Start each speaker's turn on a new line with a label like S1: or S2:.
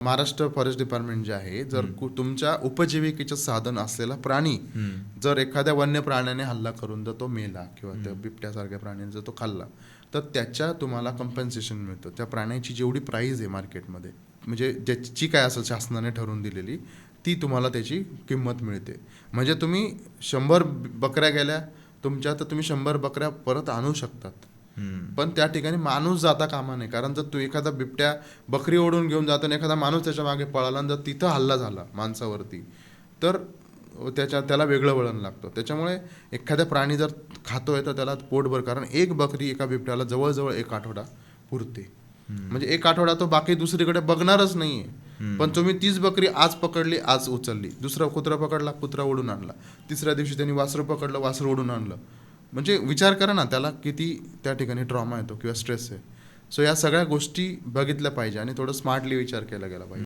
S1: Maharashtra forest department जे आहे, जर तुमच्या उपजीविकेचं साधन असलेला प्राणी जर एखाद्या वन्य प्राण्याने हल्ला करून जर तो मेला किंवा त्या बिबट्यासारख्या प्राण्याने जर तो खाल्ला, तर त्याच्या तुम्हाला कंपन्सेशन मिळतं. त्या प्राण्याची जेवढी प्राईज आहे मार्केटमध्ये, म्हणजे ज्याची काय असेल शासनाने ठरवून दिलेली, ती तुम्हाला त्याची किंमत मिळते. म्हणजे तुम्ही 100 बकऱ्या गेल्या तुमच्या, तर तुम्ही 100 बकऱ्या परत आणू शकतात. पण त्या ठिकाणी माणूस जाता कामा नये. कारण जर तू एखादा बिबट्या बकरी ओढून घेऊन जातो आणि एखादा माणूस त्याच्या मागे पळाला आणि जर तिथं हल्ला झाला माणसावरती, तर त्याला वेगळं वळण लागतं. त्याच्यामुळे एखादा प्राणी जर खातोय तर त्याला पोटभर, कारण एक बकरी एका बिबट्याला जवळजवळ 1 आठवडा पुरते. म्हणजे 1 आठवडा तो बाकी दुसरीकडे बघणारच नाहीये. पण तुम्ही तीच बकरी आज पकडली, आज उचलली, दुसरा कुत्रा पकडला, कुत्रा ओढून आणला, तिसऱ्या दिवशी त्यांनी वासरू पकडलं, वासरू ओढून आणलं. म्हणजे विचार करा ना, त्याला किती त्या ठिकाणी ट्रॉमा येतो किंवा स्ट्रेस आहे. सो या सगळ्या गोष्टी बघितल्या पाहिजे आणि थोडं स्मार्टली विचार केला गेला पाहिजे.